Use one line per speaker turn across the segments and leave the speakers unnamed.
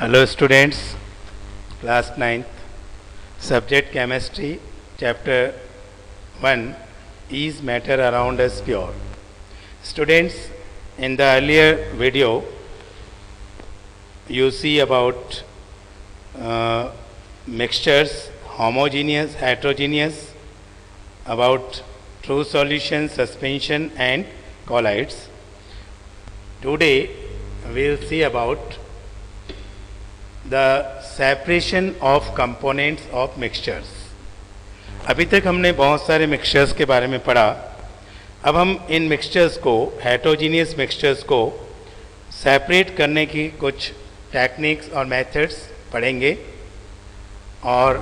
Hello students, class 9th, subject chemistry, chapter 1, is matter around us pure? Students, in the earlier video, you see about mixtures, homogeneous, heterogeneous, about true solution, suspension and colloids. Today, we will see about the separation of components of mixtures. अभी तक हमने बहुत सारे mixtures के बारे में पढ़ा. अब हम इन मिक्सचर्स को, हेटेरोजीनियस मिक्सचर्स को सेपरेट करने की कुछ टेक्निक्स और मेथड्स पढ़ेंगे. और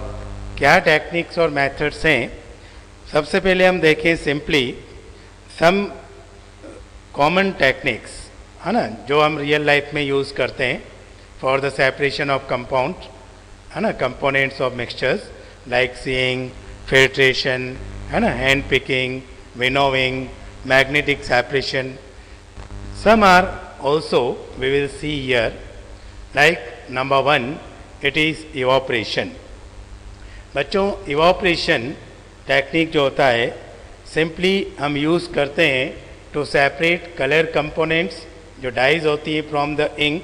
क्या टेक्निक्स और मेथड्स हैं? सबसे पहले हम देखें सिंपली सम कॉमन टेक्निक्स, है ना, जो हम रियल लाइफ में यूज़ करते हैं for the separation of components of mixtures, like seeing, filtration, hand picking, winnowing, magnetic separation. Some are also we will see here, like number 1, it is evaporation. बच्चों, evaporation technique जो होता है, simply हम use करते हैं to separate colour components जो dies होती है फ्रॉम द इंक,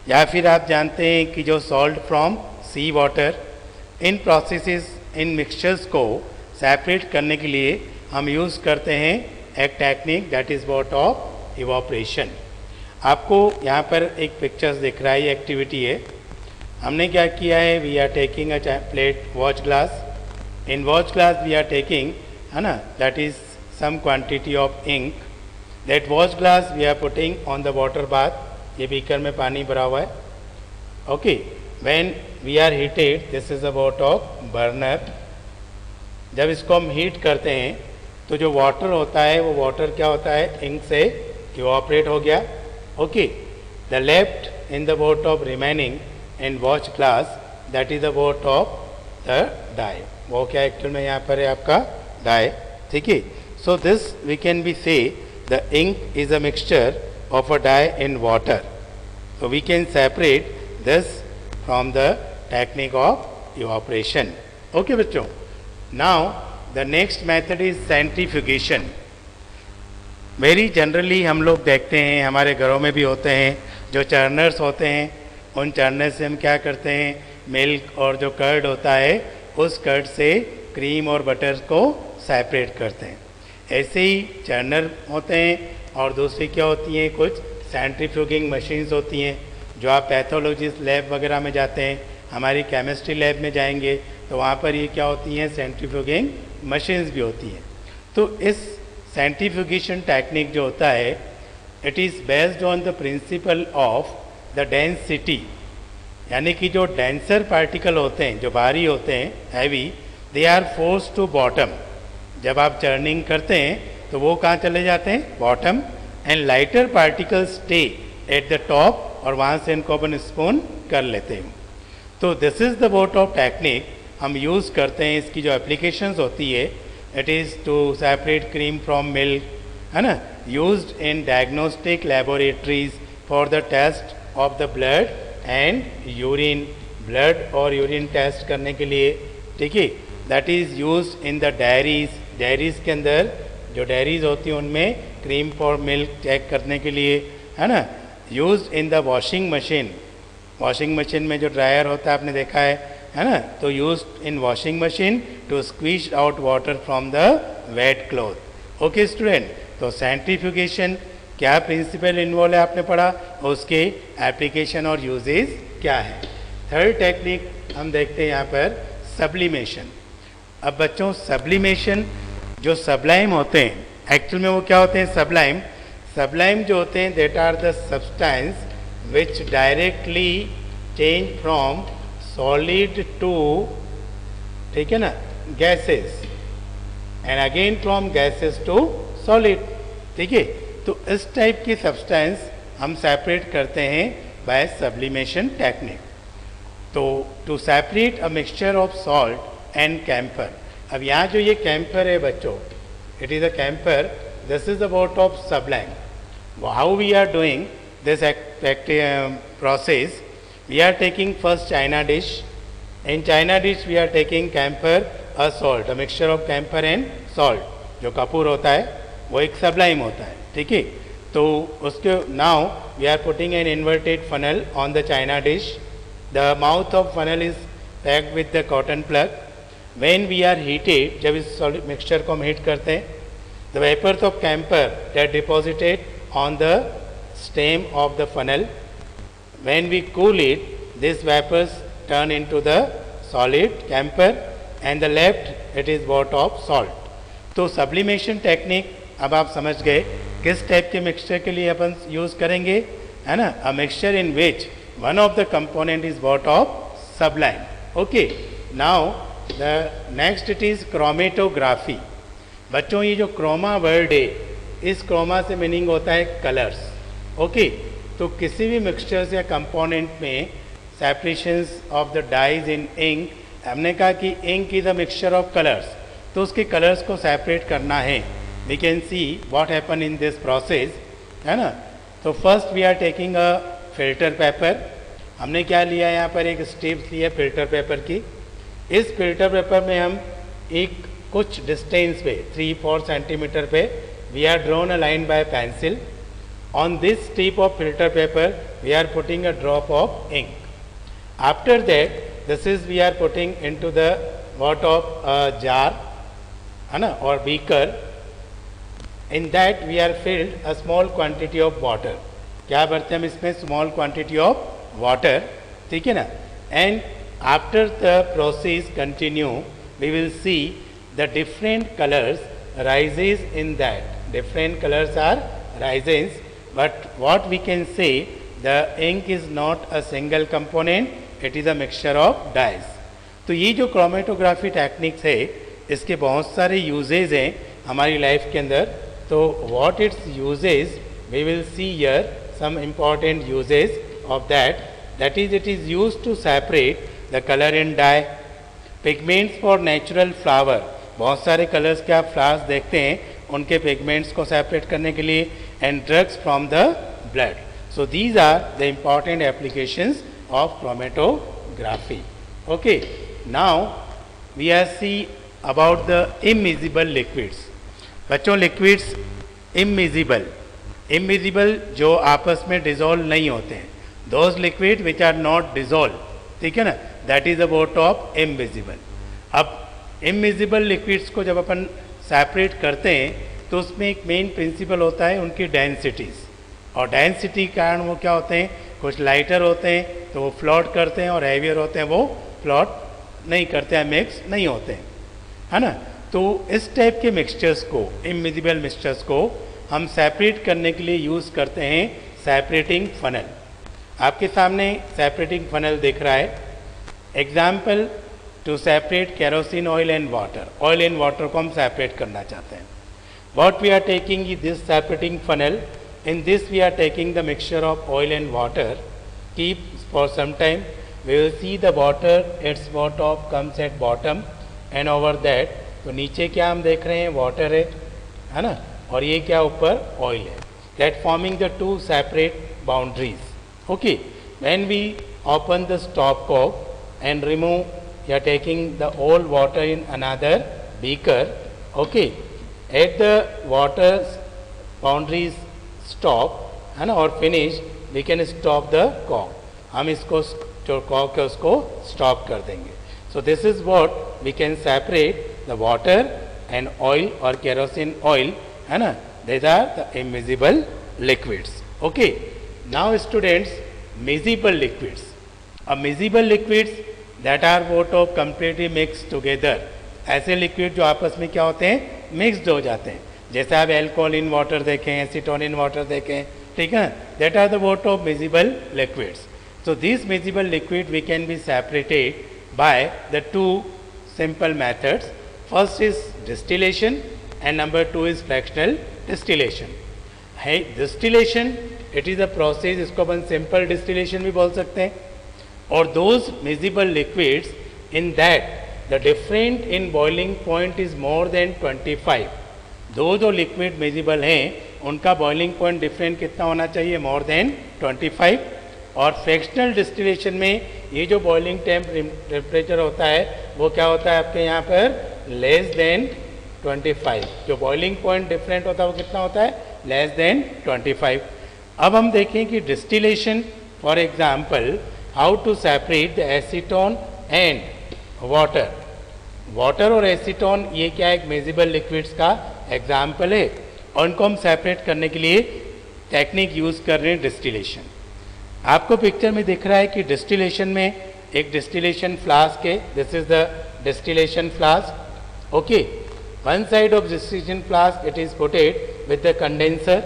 या फिर आप जानते हैं कि जो salt from sea water. In processes, in mixtures को सेपरेट करने के लिए हम यूज़ करते हैं एक technique that is what of evaporation. आपको यहाँ पर एक पिक्चर्स दिख रहा है, ये एक्टिविटी है. हमने क्या किया है, we are taking a plate watch glass. In watch glass we are taking, है ना, that is some quantity of ink. That watch glass we are putting on the water bath. ये बीकर में पानी भरा हुआ है. Okay, when we are heated, this is about of burner. जब इसको हम हीट करते हैं तो जो वाटर होता है वो वाटर क्या होता है, इंक से इवापोरेट हो गया. Okay, the left in the boat of remaining in watch glass, that is the boat of the dye. वो क्या एक्चुअल में यहाँ पर है आपका डाई. ठीक है. So this we can be say the ink is a mixture of a dye in water. So we can separate this from the technique of evaporation. Okay बच्चों. Now the next method is centrifugation. Very generally हम लोग देखते हैं, हमारे घरों में भी होते हैं, जो चर्नर्स होते हैं, उन चर्नर से हम क्या करते हैं, मिल्क और जो कर्ड होता है उस कर्ड से क्रीम और बटर को सेपरेट करते हैं. ऐसे ही चर्नर होते हैं. और दूसरी क्या होती हैं, कुछ सेंट्रीफ्यूगिंग मशीन्स होती हैं, जो आप पैथोलॉजिस्ट लैब वगैरह में जाते हैं, हमारी केमिस्ट्री लैब में जाएंगे तो वहाँ पर ये क्या होती हैं, सेंट्रीफ्यूगिंग मशीन्स भी होती हैं. तो इस सेंट्रीफ्यूगेशन टेक्निक जो होता है, it is based on the principle of the density. यानी कि जो डेंसर पार्टिकल होते हैं, जो भारी होते हैं, heavy, they are force to bottom. जब आप चर्निंग करते हैं तो वो कहाँ चले जाते हैं, bottom. And lighter particles stay at the top, और वहाँ से इनको अपन स्पून कर लेते हैं. तो this is the boat of technique हम यूज़ करते हैं. इसकी जो एप्लीकेशंस होती है, it is to separate cream from milk, है ना, used in diagnostic laboratories for the test of the blood and urine. Blood और यूरिन टेस्ट करने के लिए, ठीक है. That is used in the dairies. Dairies के अंदर जो डायरीज होती हैं उनमें क्रीम फॉर मिल्क चेक करने के लिए, है ना. Used in the washing machine. Washing machine में जो ड्रायर होता है आपने देखा है ना, तो used in washing machine to squeeze out water from the wet cloth. Okay student, तो सेंट्रीफ्यूगेशन क्या प्रिंसिपल इन्वॉल्व है आपने पढ़ा, उसके एप्लीकेशन और यूजेज क्या है. थर्ड टेक्निक हम देखते हैं यहाँ पर, सब्लिमेशन. अब बच्चों, सब्लिमेशन जो सबलाइम होते हैं, एक्चुअल में वो क्या होते हैं, सबलाइम. सबलाइम जो होते हैं, that are the substance which directly change from solid to, ठीक है ना, gases, and again from gases to solid. ठीक है. तो इस टाइप की सब्सटेंस हम सेपरेट करते हैं बाय सब्लिमेशन टेक्निक. तो to separate a mixture of salt and camphor. अब यहाँ जो ये कैम्फर है बच्चों, it is a camphor. This is about of sublime. How we are doing this process, We are taking first china dish. In china dish we are taking camphor, a salt, a mixture of camphor and salt. जो कपूर होता है वो एक sublime होता है, ठीक है. तो उसके now we are putting an inverted funnel on the china dish. The mouth of funnel is packed with the cotton plug. When we are heated, जब इस mixture को हम heat करते हैं, the vapors of camphor that deposited on the stem of the funnel. When we cool it, these vapors turn into the solid camphor and the left it is what of salt. तो sublimation technique अब आप समझ गए किस type के mixture के लिए अपन use करेंगे, है ना. A mixture in which one of the component is what of Sublime. Okay, now the next it is chromatography. बच्चों ये जो क्रोमा वर्ड है, इस क्रोमा से मीनिंग होता है कलर्स. ओके, तो किसी भी मिक्सचर्स या कंपोनेंट में separations of the dyes in ink, हमने कहा कि ink is a mixture of colours, तो उसके कलर्स को सेपरेट करना है. We can see what happen in this process, है ना. तो first we are taking a filter paper. हमने क्या लिया यहाँ पर, एक स्ट्रिप्स लिया फिल्टर पेपर की. इस फिल्टर पेपर में हम एक कुछ डिस्टेंस पे 3-4 सेंटीमीटर पे we are drawn a line by pencil. On this strip of filter paper we are putting a drop of ink. After that this is we are putting into the what of a jar, है ना, or beaker. In that we are filled a small quantity of water. क्या भरते हैं हम इसमें, small quantity of water, ठीक है ना. And after the process continue we will see the different colors rises in that. Different colors are rises. But what we can say, the ink is not a single component, it is a mixture of dyes. तो ये जो chromatography techniques है, इसके बहुत सारे usage हैं हमारी life के अंदर. तो what its uses, we will see here some important uses of that. That is it is used to separate the colour in dye. Pigments for natural flower, बहुत सारे कलर्स के आप फ्लावर्स देखते हैं, उनके पिगमेंट्स को सेपरेट करने के लिए. And drugs from the blood. So these are the important applications of chromatography. Okay, now we are see about the immiscible liquids. बच्चों liquids immiscible जो आपस में dissolve नहीं होते हैं, those liquids which are not dissolved, ठीक है ना, that is the word of immiscible. अब immiscible liquids को जब अपन separate करते हैं तो उसमें एक मेन प्रिंसिपल होता है उनकी डेंसिटीज़. और डेंसिटी के कारण वो क्या होते हैं, कुछ लाइटर होते हैं तो वो फ्लोट करते हैं, और हैवियर होते हैं वो फ्लोट नहीं करते हैं, मिक्स नहीं होते हैं, है ना. तो इस टाइप के मिक्सचर्स को, इमिजिबल मिक्सचर्स को हम सेपरेट करने के लिए यूज़ करते हैं सेपरेटिंग फनल. आपके सामने सेपरेटिंग फनल दिख रहा है. Example, to separate kerosene oil and water. Oil and water को हम सेपरेट करना चाहते हैं. What we are taking is this separating funnel. In this we are taking the mixture of oil and water. Keep for some time. We will see the water. Its water comes at bottom, and over that. तो नीचे क्या हम देख रहे हैं, water है ना, और ये क्या ऊपर oil है. That forming the two separate boundaries. Okay. When we open the stopcock and remove, we are taking the old water in another beaker. Okay. At the water's boundaries stop, है ना, और finish, we can stop the cork. हम इसको जो cork है उसको stop कर देंगे. So this is what we can separate the water and oil or kerosene oil, है ना. These are the immiscible liquids. Okay. Now students, miscible liquids. Miscible liquids that are what of completely mixed together. ऐसे liquid जो आपस में क्या होते हैं, mixed हो जाते हैं. जैसे आप एल्कोहल इन वाटर देखें, एसीटोन इन वाटर देखें, ठीक है. That are the what of miscible liquids. So this miscible liquid we can be separated by the two simple methods. First is distillation and number 2 is fractional distillation. है distillation, it is a process, इसको अपन simple distillation भी बोल सकते हैं. और those miscible liquids in that the different in boiling point is more than 25. दो जो liquid miscible हैं उनका boiling point different कितना होना चाहिए, more than 25. और फ्रैक्शनल डिस्टिलेशन में ये जो बॉइलिंग टेम्परेचर होता है वो क्या होता है आपके यहाँ पर लेस देन 25। जो बॉइलिंग पॉइंट डिफरेंट होता है वो कितना होता है लेस देन 25। अब हम देखें कि distillation for example how to separate the acetone and water. Water और एसीटोन ये क्या एक मेजिबल लिक्विड्स का एग्जाम्पल है और इनको हम सेपरेट करने के लिए टेक्निक यूज़ कर रहे हैं डिस्टिलेशन। आपको पिक्चर में दिख रहा है कि डिस्टिलेशन में एक डिस्टिलेशन फ्लास्क है, this is the distillation flask. Okay, one side of distillation flask it is putted with the condenser.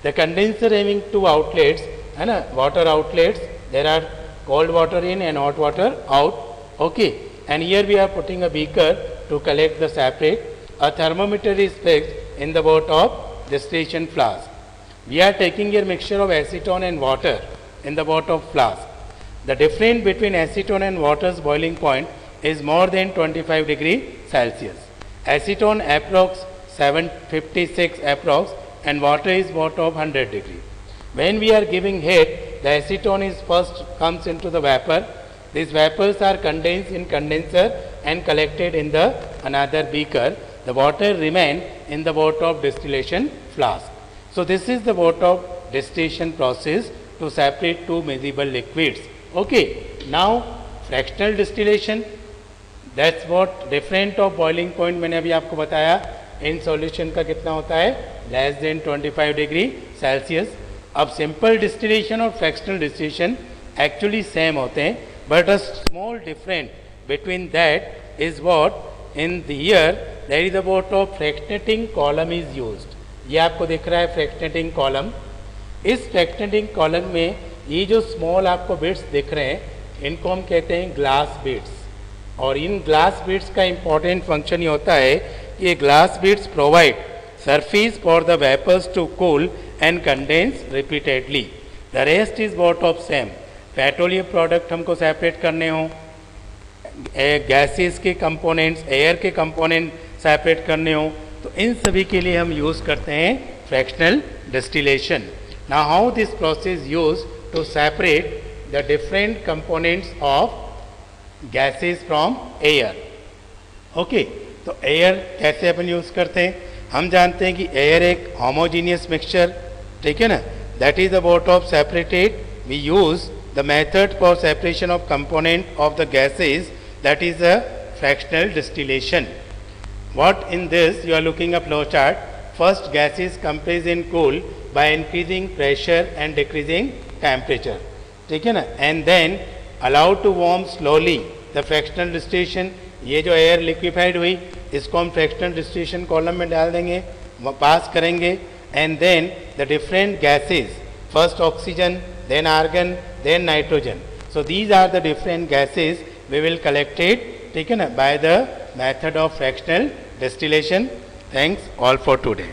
The condenser having two outlets, है ना, water outlets, there are cold water in and hot water out. Okay, and here we are putting a beaker to collect the separate. A thermometer is fixed in the bottom of distillation flask. We are taking here mixture of acetone and water in the bottom of flask. The difference between acetone and water's boiling point is more than 25 degree Celsius. Acetone approx 756 approx and water is bottom of 100 degree. When we are giving heat, the acetone is first comes into the vapor. These vapors are condensed in condenser and collected in the another beaker. The water remain in the bottom of distillation flask. So this is the bottom of distillation process to separate two miscible liquids. Okay, now fractional distillation, that's what different of boiling point मैंने अभी आपको बताया in solution का कितना होता है less than 25 degree Celsius. अब simple distillation और फ्रैक्शनल डिस्टिलेशन एक्चुअली सेम होते हैं, but a small different between that is what in the year there is about of fractionating column is used. ये आपको दिख रहा है फ्रैक्शनेटिंग कॉलम। इस फ्रैक्शनेटिंग कॉलम में ये जो स्मॉल आपको बिट्स दिख रहे हैं इनको हम कहते हैं ग्लास बिट्स। और इन ग्लास बिट्स का इंपॉर्टेंट फंक्शन ये होता है कि ये glass bits provide surface for the vapors to cool and condense repeatedly. The rest is what of same. Petroleum product हमको सेपरेट करने हो, गैसेस के कंपोनेंट्स, एयर के कंपोनेंट सेपरेट करने हो, तो इन सभी के लिए हम यूज़ करते हैं fractional distillation. Now how this process use to separate the different components of gases from air. Okay, तो एयर कैसे अपन यूज़ करते हैं? हम जानते हैं कि एयर एक होमोजीनियस मिक्सचर, ठीक है ना, that is about of separated. We use the method for separation of component of the gases, that is a fractional distillation. What in this you are looking a flow chart. First gases compress in cool by increasing pressure and decreasing temperature, ठीक है ना, and then allowed to warm slowly the fractional distillation. ये जो air liquefied हुई इसको हम fractional distillation column में डाल देंगे, पास करेंगे, and then the different gases, first oxygen, then argon, then nitrogen, so these are the different gases we will collected, ठीक है ना, by the method of fractional distillation. Thanks all for today.